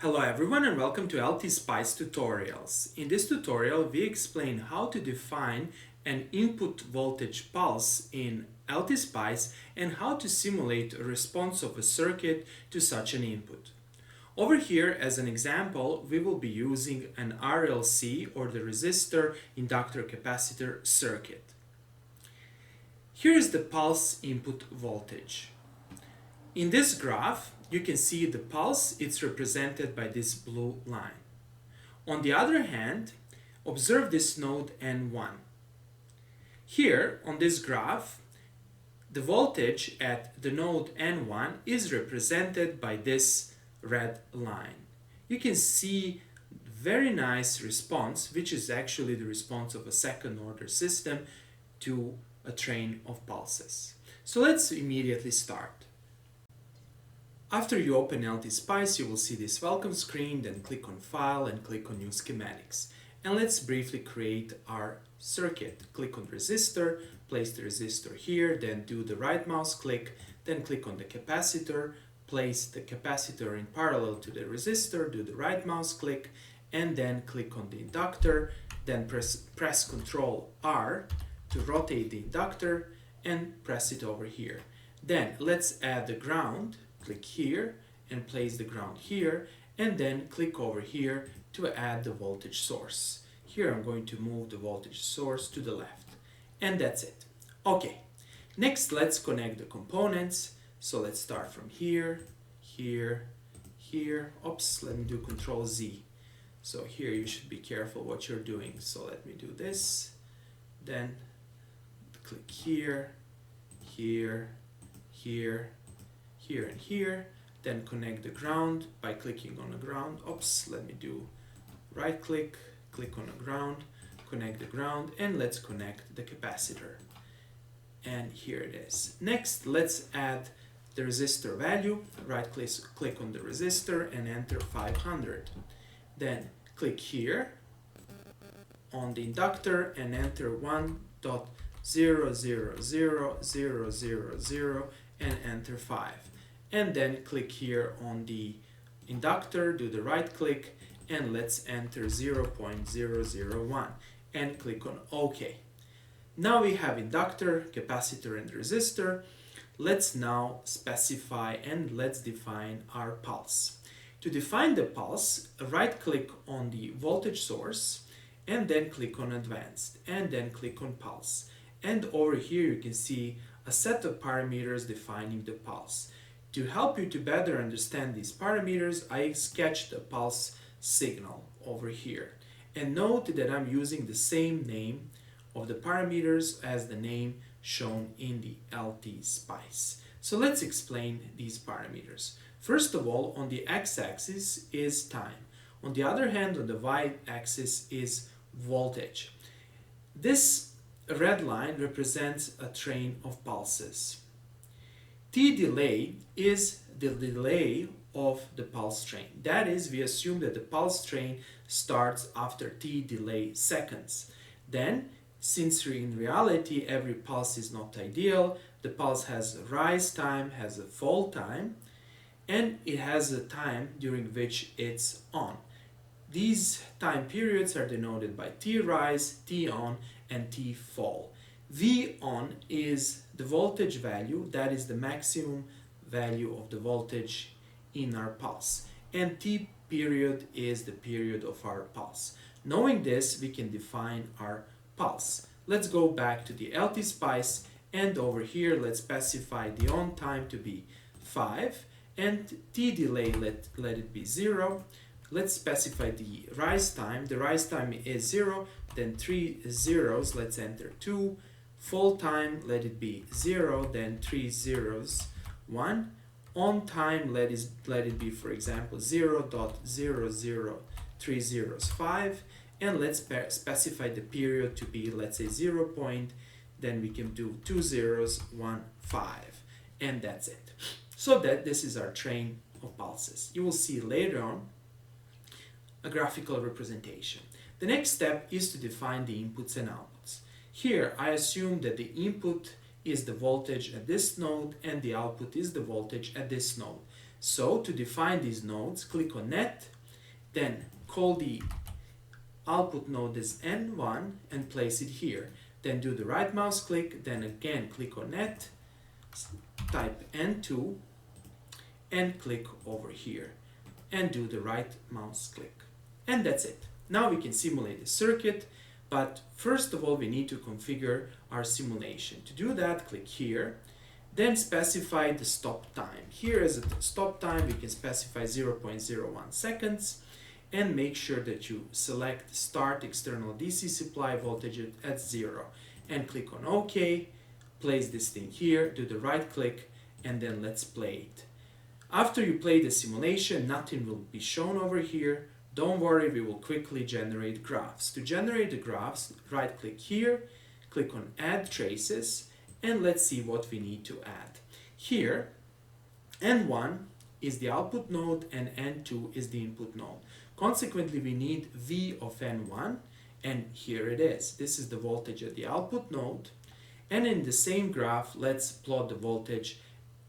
Hello everyone and welcome to LTspice tutorials. In this tutorial we explain how to define an input voltage pulse in LTspice and how to simulate a response of a circuit to such an input. Over here as an example we will be using an RLC or the resistor inductor capacitor circuit. Here is the pulse input voltage. In this graph you can see the pulse, it's represented by this blue line. On the other hand, observe this node N1. Here on this graph, the voltage at the node N1 is represented by this red line. You can see very nice response, which is actually the response of a second order system to a train of pulses. So let's immediately start. After you open LTspice, you will see this welcome screen, then click on File and click on New Schematics. And let's briefly create our circuit. Click on Resistor, place the resistor here, then do the right mouse click, then click on the capacitor, place the capacitor in parallel to the resistor, do the right mouse click, and then click on the inductor, then press Ctrl R to rotate the inductor and press it over here. Then let's add the ground. Click here and place the ground here, and then click over here to add the voltage source. Here I'm going to move the voltage source to the left, and that's it. Okay, next let's connect the components. So let's start from here, here, here. Oops, let me do Ctrl Z. So here you should be careful what you're doing. So let me do this, then click here, here, here, here and here, then connect the ground by clicking on the ground. Oops, let me do right click, click on the ground, connect the ground, and let's connect the capacitor. And here it is. Next, let's add the resistor value. Right click on the resistor and enter 500. Then click here on the inductor and enter 1.000000 and enter 5. And then click here on the inductor, do the right click, and let's enter 0.001 and click on OK. Now we have inductor, capacitor, and resistor. Let's now specify and let's define our pulse. To define the pulse, right click on the voltage source and then click on Advanced and then click on Pulse. And over here you can see a set of parameters defining the pulse. To help you to better understand these parameters, I sketched a pulse signal over here. And note that I'm using the same name of the parameters as the name shown in the LTspice. So let's explain these parameters. First of all, on the x-axis is time. On the other hand, on the y-axis is voltage. This red line represents a train of pulses. T delay is the delay of the pulse train. That is, we assume that the pulse train starts after T delay seconds. Then, since in reality every pulse is not ideal, the pulse has a rise time, has a fall time, and it has a time during which it's on. These time periods are denoted by T rise, T on, and T fall. V on is the voltage value, that is the maximum value of the voltage in our pulse. And T period is the period of our pulse. Knowing this, we can define our pulse. Let's go back to the LTspice, and over here let's specify the on time to be 5 and T delay let it be 0. Let's specify the rise time. The rise time is 0, then 3 zeros, let's enter 2. Fall time, let it be 0, then 3 zeros, 1. On time, let it be, for example, 0.00305. And let's specify the period to be, let's say, 0 point, then we can do 2 zeros, 1, 5. And that's it. So that this is our train of pulses. You will see later on a graphical representation. The next step is to define the inputs and outputs. Here I assume that the input is the voltage at this node and the output is the voltage at this node. So to define these nodes, click on net, then call the output node as N1 and place it here. Then do the right mouse click, then again click on net, type N2 and click over here and do the right mouse click. And that's it. Now we can simulate the circuit, but first of all we need to configure our simulation. To do that, click here, then specify the stop time. Here as a stop time we can specify 0.01 seconds and make sure that you select start external DC supply voltage at 0 and click on OK, place this thing here, do the right click and then let's play it. After you play the simulation, nothing will be shown over here. Don't worry, we will quickly generate graphs. To generate the graphs, right click here, click on add traces, and let's see what we need to add. Here, N1 is the output node and N2 is the input node. Consequently, we need V of N1, and here it is. This is the voltage at the output node, and in the same graph, let's plot the voltage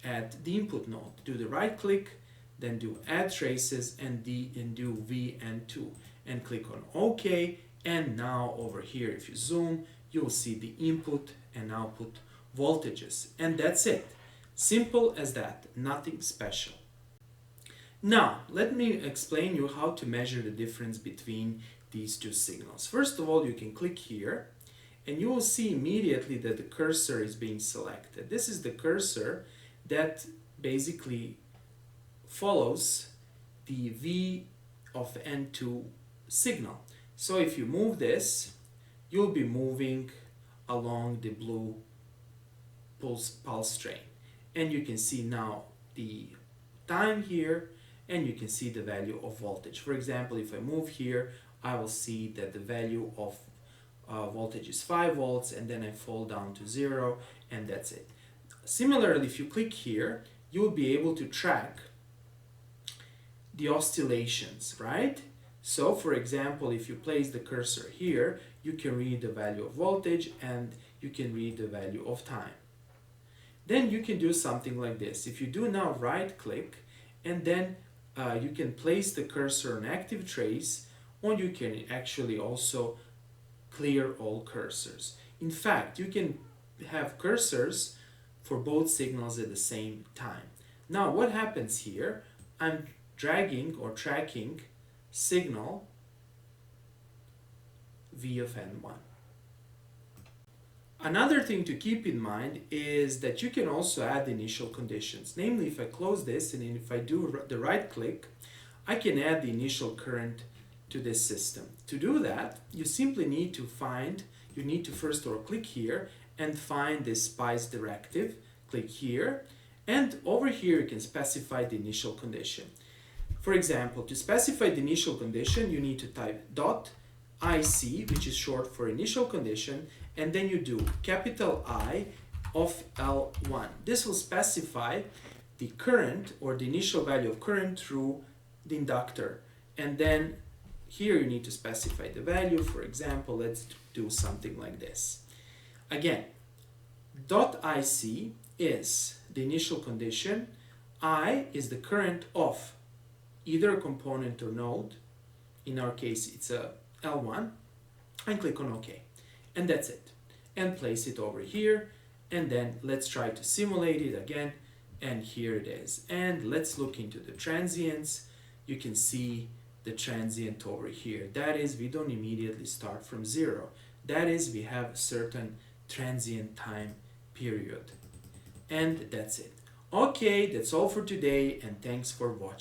at the input node. Do the right click, then do add traces and do VN2 and click on OK. And now over here, if you zoom, you'll see the input and output voltages. And that's it. Simple as that, nothing special. Now, let me explain you how to measure the difference between these two signals. First of all, you can click here and you will see immediately that the cursor is being selected. This is the cursor that basically follows the V of N2 signal. So if you move this, you'll be moving along the blue pulse train. And you can see now the time here, and you can see the value of voltage. For example, if I move here, I will see that the value of voltage is 5 volts, and then I fall down to 0, and that's it. Similarly, if you click here, you'll be able to track the oscillations, right? So, for example, if you place the cursor here, you can read the value of voltage and you can read the value of time. Then you can do something like this. If you do now right click, and then you can place the cursor on active trace, or you can actually also clear all cursors. In fact, you can have cursors for both signals at the same time. Now what happens here? I'm dragging or tracking signal V of N1. Another thing to keep in mind is that you can also add initial conditions. Namely, if I close this and if I do the right click, I can add the initial current to this system. To do that, you simply need to first of all click here and find this SPICE directive. Click here, and over here you can specify the initial condition. For example, to specify the initial condition, you need to type .IC, which is short for initial condition, and then you do capital I of L1. This will specify the current or the initial value of current through the inductor. And then here you need to specify the value. For example, let's do something like this. Again, .IC is the initial condition, I is the current of either a component or node, in our case it's a L1, and click on OK. And that's it. And place it over here, and then let's try to simulate it again, and here it is. And let's look into the transients. You can see the transient over here. That is, we don't immediately start from 0. That is, we have a certain transient time period. And that's it. Okay, that's all for today, and thanks for watching.